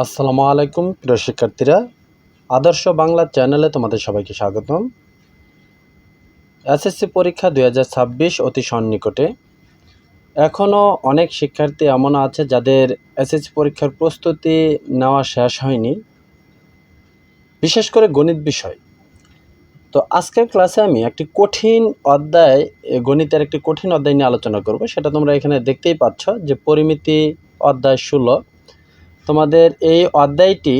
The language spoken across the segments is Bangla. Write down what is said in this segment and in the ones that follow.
আসসালামু আলাইকুম প্রিয় শিক্ষার্থীরা, আদর্শ বাংলা চ্যানেলে তোমাদের সবাইকে স্বাগতম। এসএসসি পরীক্ষা 2026 অতি সন্নিকটে। এখনও অনেক শিক্ষার্থী এমন আছে যাদের এসএসসি পরীক্ষার প্রস্তুতি নেওয়া শেষ হয়নি, বিশেষ করে গণিত বিষয়। তো আজকের ক্লাসে আমি একটি কঠিন অধ্যায়, গণিতের একটি কঠিন অধ্যায় নিয়ে আলোচনা করব। সেটা তোমরা এখানে দেখতেই পাচ্ছ যে পরিমিতি অধ্যায় 16। তোমাদের এই অধ্যায়টি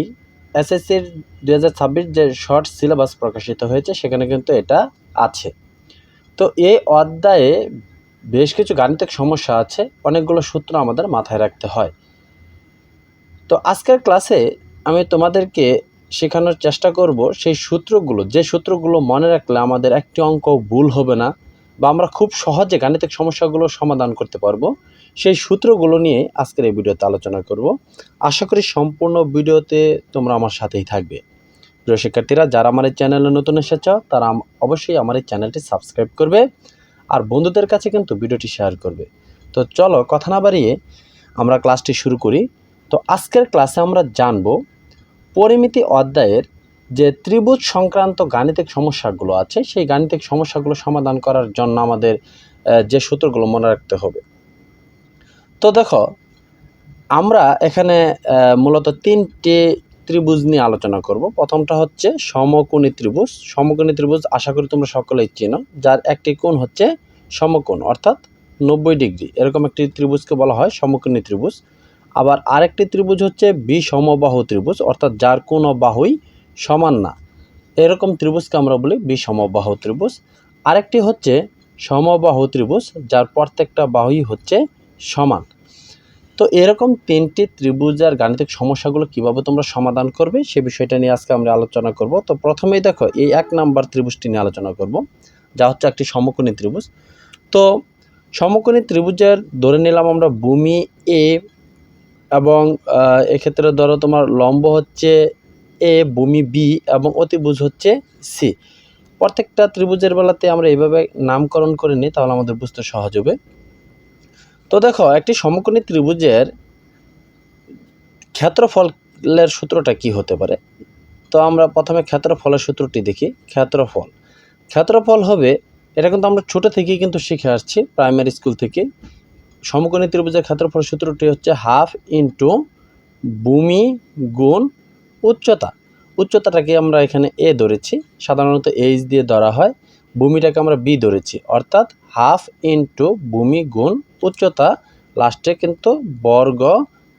এসএসসির 2026 যে শর্ট সিলেবাস প্রকাশিত হয়েছে সেখানে কিন্তু এটা আছে। তো এই অধ্যায়ে বেশ কিছু গাণিতিক সমস্যা আছে, অনেকগুলো সূত্র আমাদের মাথায় রাখতে হয়। তো আজকের ক্লাসে আমি তোমাদেরকে শেখানোর চেষ্টা করব সেই সূত্রগুলো, যে সূত্রগুলো মনে রাখলে আমাদের একটি অঙ্ক ভুল হবে না বা আমরা খুব সহজে গাণিতিক সমস্যাগুলো সমাধান করতে পারবো, সেই সূত্রগুলো নিয়ে আজকের এই ভিডিওতে আলোচনা করব। আশা করি সম্পূর্ণ ভিডিওতে তোমরা আমার সাথেই থাকবে। প্রিয় শিক্ষার্থীরা, যারা আমার এই চ্যানেলে নতুন এসেছ তারা অবশ্যই আমার এই চ্যানেলটি সাবস্ক্রাইব করবে আর বন্ধুদের কাছে কিন্তু ভিডিওটি শেয়ার করবে। তো চলো কথা না বাড়িয়ে আমরা ক্লাসটি শুরু করি। তো আজকের ক্লাসে আমরা জানব পরিমিতি অধ্যায়ের যে ত্রিভুজ সংক্রান্ত গাণিতিক সমস্যাগুলো আছে সেই গাণিতিক সমস্যাগুলো সমাধান করার জন্য আমাদের যে সূত্রগুলো মনে রাখতে হবে। তো দেখো, আমরা এখানে মূলত তিনটি ত্রিভুজ নিয়ে আলোচনা করব। প্রথমটা হচ্ছে সমকোণী ত্রিভুজ। সমকোণী ত্রিভুজ আশা করি তোমরা সকলেই চেনো, যার একটি কোণ হচ্ছে সমকোণ অর্থাৎ 90 ডিগ্রি, এরকম একটি ত্রিভুজকে বলা হয় সমকোণী ত্রিভুজ। আবার আরেকটি ত্রিভুজ হচ্ছে বিষমবাহু ত্রিভুজ, অর্থাৎ যার কোনো বাহুই সমান না, এরকম ত্রিভুজকে আমরা বলি বিষমবাহু ত্রিভুজ। আরেকটি হচ্ছে সমবাহু ত্রিভুজ, যার প্রত্যেকটা বাহুই হচ্ছে সমান। তো এরকম তিনটি ত্রিভুজের গাণিতিক সমস্যাগুলো কিভাবে তোমরা সমাধান করবে সে বিষয়টা নিয়ে আজকে আমরা আলোচনা করব। তো প্রথমেই দেখো, এই 1 নাম্বার ত্রিভুজটি নিয়ে আলোচনা করব, যা হচ্ছে একটি সমকোণী ত্রিভুজ। তো সমকোণী ত্রিভুজের ধরে নিলাম আমরা ভূমি এ, এবং এক্ষেত্রে ধরো তোমার লম্ব হচ্ছে এ, ভূমি বি এবং অতিভুজ হচ্ছে সি। প্রত্যেকটা ত্রিভুজের বেলাতে আমরা এইভাবে নামকরণ করে নিই, তাহলে আমাদের বুঝতে সহজ হবে। তো দেখো, একটি সমকোণী ত্রিভুজের ক্ষেত্রফলের সূত্রটা কি হতে পারে। তো আমরা প্রথমে ক্ষেত্রফলের সূত্রটি দেখি। ক্ষেত্রফল হবে, এটা কিন্তু আমরা ছোট থেকেই কিন্তু শিখে আসছি, প্রাইমারি স্কুল থেকে। সমকোণী ত্রিভুজের ক্ষেত্রফল সূত্রটি হচ্ছে হাফ ইন্টু ভূমি গুণ উচ্চতা। উচ্চতাটাকে আমরা এখানে এ ধরেছি, সাধারণত এইচ দিয়ে ধরা হয়। ভূমিটাকে আমরা বি ধরেছি, অর্থাৎ হাফ ইন্টু ভূমি গুণ উচ্চতা, লাস্টে কিন্তু বর্গ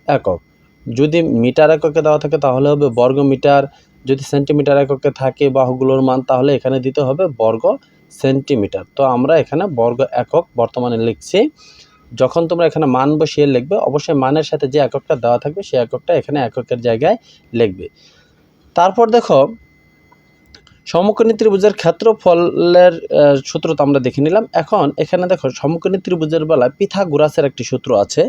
একক। যদি মিটার এককে দেওয়া থাকে তাহলে হবে বর্গ মিটার, যদি সেন্টিমিটার এককে থাকে বাহুগুলোর মান তাহলে এখানে দিতে হবে বর্গ সেন্টিমিটার। তো আমরা এখানে বর্গ একক বর্তমানে লিখছি। যখন তোমরা এখানে মান বসিয়ে লিখবে, অবশ্যই মানের সাথে যে এককটা দেওয়া থাকবে সেই এককটা এখানে এককের জায়গায় লিখবে। তারপর দেখো, সমকোণী ত্রিভুজের ক্ষেত্রফলের সূত্র তো আমরা দেখে নিলাম। এখন এখানে দেখো, সমকোণী ত্রিভুজের বেলায় পিথাগোরাসের একটি সূত্র আছে।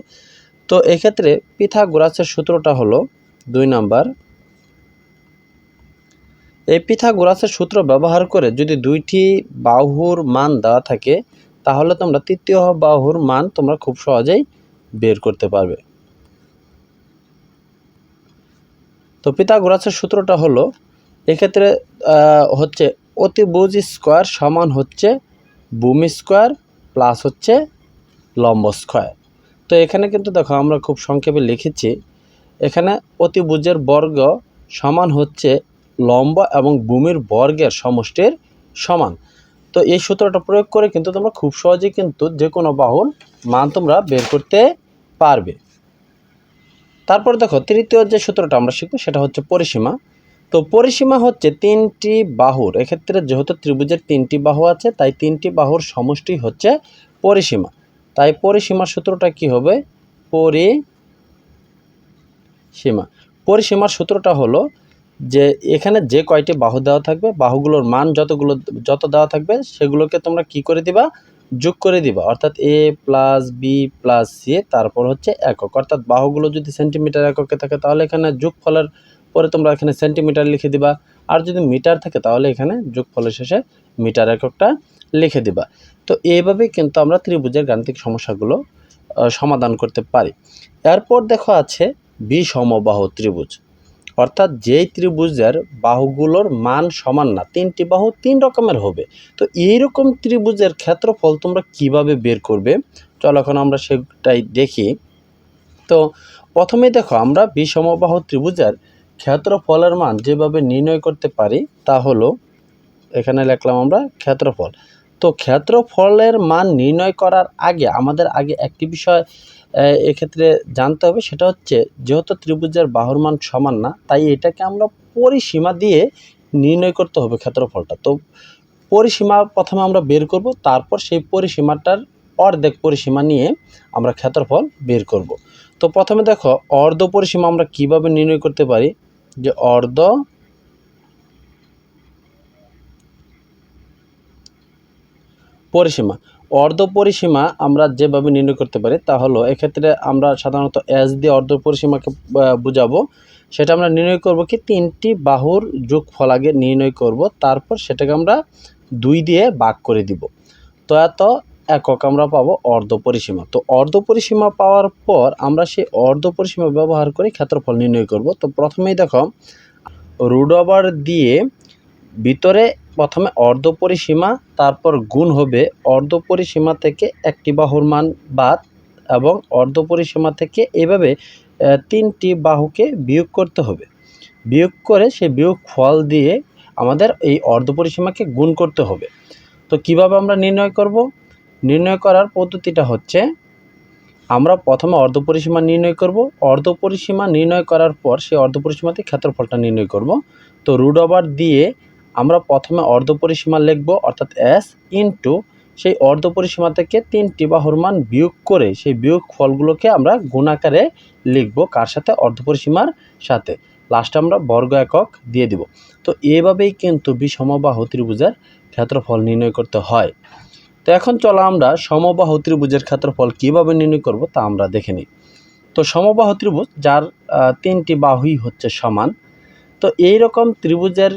তো এক্ষেত্রে পিথাগোরাসের সূত্রটা হলো 2 নাম্বার। এই পিথাগোরাসের সূত্র ব্যবহার করে যদি দুইটি বাহুর মান দেওয়া থাকে তাহলে তোমরা তৃতীয় বাহুর মান তোমরা খুব সহজেই বের করতে পারবে। তো পিথাগোরাসের সূত্রটা হলো, এক্ষেত্রে হচ্ছে অতিভুজ স্কোয়ার সমান হচ্ছে ভূমি স্কোয়ার প্লাস হচ্ছে লম্ব স্কোয়ার। তো এখানে কিন্তু দেখো আমরা খুব সংক্ষেপে লিখেছি, এখানে অতিভুজের বর্গ সমান হচ্ছে লম্ব এবং ভূমির বর্গের সমষ্টির সমান। তো এই সূত্রটা প্রয়োগ করে কিন্তু তোমরা খুব সহজেই কিন্তু যে কোনো বাহুর মান তোমরা বের করতে পারবে। তারপর দেখো, তৃতীয় যে সূত্রটা আমরা শিখবো সেটা হচ্ছে পরিসীমা। তো পরিসীমা হচ্ছে তিনটি বাহুর, এক্ষেত্রে যেহেতু ত্রিভুজের তিনটি বাহু আছে তাই তিনটি বাহুর সমষ্টি হচ্ছে পরিসীমা। তাই পরিসীমার সূত্রটা কি হবে, পরিসীমার সূত্রটা হলো যে এখানে যে কয়টি বাহু দেওয়া থাকবে, বাহুগুলোর মান যত দেওয়া থাকবে সেগুলোকে তোমরা কি করে দিবা, যোগ করে দিবা। অর্থাৎ এ প্লাস বি প্লাস সি, তারপর হচ্ছে একক। অর্থাৎ বাহুগুলো যদি সেন্টিমিটার এককে থাকে তাহলে এখানে যোগফলের পরে তোমরা এখানে সেন্টিমিটার লিখে দিবা, আর যদি মিটার থাকে তাহলে এখানে যোগফলের শেষে মিটার এককটা লিখে দিবা। তো এইভাবেই কিন্তু আমরা ত্রিভুজের গাণিতিক সমস্যাগুলো সমাধান করতে পারি। এরপর দেখো আছে বিষমবাহু ত্রিভুজ, অর্থাৎ যেই ত্রিভুজের বাহুগুলোর মান সমান না, তিনটি বাহু তিন রকমের হবে। তো এইরকম ত্রিভুজের ক্ষেত্রফল তোমরা কিভাবে বের করবে, চলো এখন আমরা সেটাই দেখি। তো প্রথমেই দেখো, আমরা বিষমবাহু ত্রিভুজের ক্ষেত্রফলের মান যেভাবে নির্ণয় করতে পারি তা হলো, এখানে লিখলাম আমরা ক্ষেত্রফল। তো ক্ষেত্রফলের মান নির্ণয় করার আগে আমাদের একটি বিষয় এক্ষেত্রে জানতে হবে, সেটা হচ্ছে যেহেতু ত্রিভুজের বাহুর মান সমান না, তাই এটাকে আমরা পরিসীমা দিয়ে নির্ণয় করতে হবে ক্ষেত্রফলটা। তো পরিসীমা প্রথমে আমরা বের করব, তারপর সেই পরিসীমাটার অর্ধেক পরিসীমা নিয়ে আমরা ক্ষেত্রফল বের করব। তো প্রথমে দেখো, অর্ধ পরিসীমা আমরা কিভাবে নির্ণয় করতে পারি, যে অর্ধ পরিসীমা, অর্ধ পরিসীমা আমরা যেভাবে নির্ণয় করতে পারি তা হলো, এক্ষেত্রে আমরা সাধারণত এস দিয়ে অর্ধ পরিসীমাকে বুঝাবো। সেটা আমরা নির্ণয় করব কি, তিনটি বাহুর যোগফল আগে নির্ণয় করব, তারপর সেটাকে আমরা 2 দিয়ে ভাগ করে দিব। তো এত একক আমরা পাবো অর্ধ পরিসীমা। তো অর্ধ পরিসীমা পাওয়ার পর আমরা সেই অর্ধ পরিসীমা ব্যবহার করে ক্ষেত্রফল নির্ণয় করব। তো প্রথমেই দেখো, রুট ওভার দিয়ে ভিতরে প্রথমে অর্ধ পরিসীমা, তারপর গুণ হবে অর্ধ পরিসীমা থেকে একটি বাহুর মান বাদ, এবং অর্ধ পরিসীমা থেকে এভাবে তিনটি বাহুকে বিয়োগ করতে হবে। বিয়োগ করে সেই বিয়োগ ফল দিয়ে আমাদের এই অর্ধ পরিসীমাকে গুণ করতে হবে। তো কিভাবে আমরা নির্ণয় করব, নির্ণয় করার পদ্ধতিটা হচ্ছে, আমরা প্রথমে অর্ধ পরিসীমা নির্ণয় করব। অর্ধ পরিসীমা নির্ণয় করার পর সেই অর্ধ পরিসীমাতে ক্ষেত্রফলটা নির্ণয় করব। তো রুট ওভার দিয়ে আমরা প্রথমে অর্ধ পরিসীমা লিখব, অর্থাৎ এস ইনটু সেই অর্ধ পরিসীমা থেকে তিনটি বাহুর মান বিয়োগ করে সেই বিয়োগ ফলগুলোকে আমরা গুণ আকারে লিখব, কার সাথে, অর্ধ পরিসীমার সাথে। লাস্টে আমরা বর্গ একক দিয়ে দিব। তো এভাবেই কিন্তু বিষমবাহু ত্রিভুজের ক্ষেত্রফল নির্ণয় করতে হয়। তো এখন চলো আমরা সমবাহু ত্রিভুজের ক্ষেত্রফল কিভাবে নির্ণয় করব তা আমরা দেখে নিই। তো সমবাহু ত্রিভুজ যার তিনটি বাহুই হচ্ছে সমান, তো এই রকম ত্রিভুজের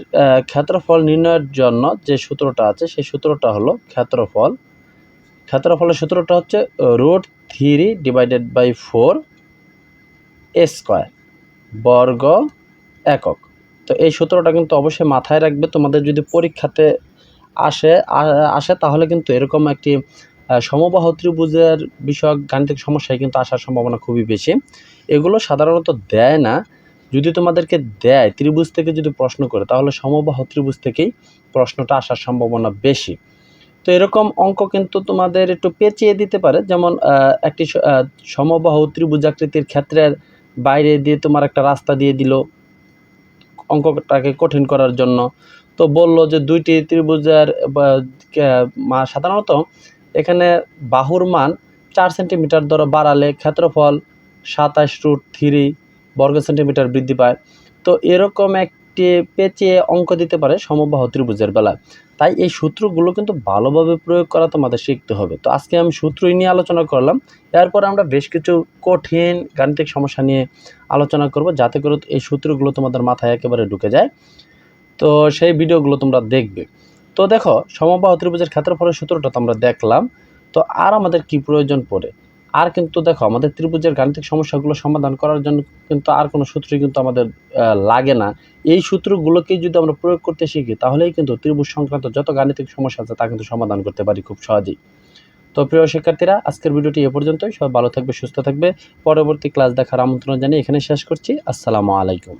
ক্ষেত্রফল নির্ণয়ের জন্য যে সূত্রটা আছে সেই সূত্রটা হলো ক্ষেত্রফলের সূত্রটা হচ্ছে √3/4 স্কয়ার বর্গ একক। তো এই সূত্রটা কিন্তু অবশ্যই মাথায় রাখবে, তোমাদের যদি পরীক্ষাতে আসে তাহলে কিন্তু এরকম একটি সমবাহু ত্রিভুজের বিষয়ক গাণিতিক সমস্যায় কিন্তু আসার সম্ভাবনা খুবই বেশি। এগুলো সাধারণত দেয় না, যদি তোমাদেরকে দেয় ত্রিভুজ থেকে যদি প্রশ্ন করে, তাহলে সমবাহু ত্রিভুজ থেকেই প্রশ্নটা আসার সম্ভাবনা বেশি। তো এরকম অঙ্ক কিন্তু তোমাদের একটু পেঁচিয়ে দিতে পারে, যেমন একটি সমবাহু ত্রিভুজাকৃতির ক্ষেত্রের বাইরে দিয়ে তোমার একটা রাস্তা দিয়ে দিল অঙ্কটাকে কঠিন করার জন্য। তো বলল যে দুইটি ত্রিভুজের সাধারণত এখানে বাহুর মান 4 সেন্টিমিটার দ্বারা বাড়ালে ক্ষেত্রফল 27√3 বর্গ সেন্টিমিটার বৃদ্ধি পায়। তো এরকম একটি পেঁচিয়ে অঙ্ক দিতে পারে সমবাহু ত্রিভুজের বেলায়। তাই এই সূত্রগুলো কিন্তু ভালোভাবে প্রয়োগ করা তোমাদের শিখতে হবে। তো আজকে আমি সূত্রই নিয়ে আলোচনা করলাম, এরপর আমরা বেশ কিছু কঠিন গাণিতিক সমস্যা নিয়ে আলোচনা করব, যাতে করে এই সূত্রগুলো তোমাদের মাথায় একেবারে ঢুকে যায়। তো সেই ভিডিওগুলো তোমরা দেখবে। তো দেখো, সমবাহু ত্রিভুজের ক্ষেত্রফলের সূত্রটা তো আমরা দেখলাম। তো আর আমাদের কি প্রয়োজন পড়ে, আর কিন্তু দেখো আমাদের ত্রিভুজের গাণিতিক সমস্যাগুলো সমাধান করার জন্য কিন্তু আর কোনো সূত্রই কিন্তু আমাদের লাগে না। এই সূত্রগুলোকেই যদি আমরা প্রয়োগ করতে শিখি, তাহলেই কিন্তু ত্রিভুজ সংক্রান্ত যত গাণিতিক সমস্যা আছে তা কিন্তু সমাধান করতে পারি খুব সহজেই। তো প্রিয় শিক্ষার্থীরা, আজকের ভিডিওটি এ পর্যন্তই। সবাই ভালো থাকবে, সুস্থ থাকবে। পরবর্তী ক্লাস দেখার আমন্ত্রণ জানিয়ে এখানে শেষ করছি। আসসালামু আলাইকুম।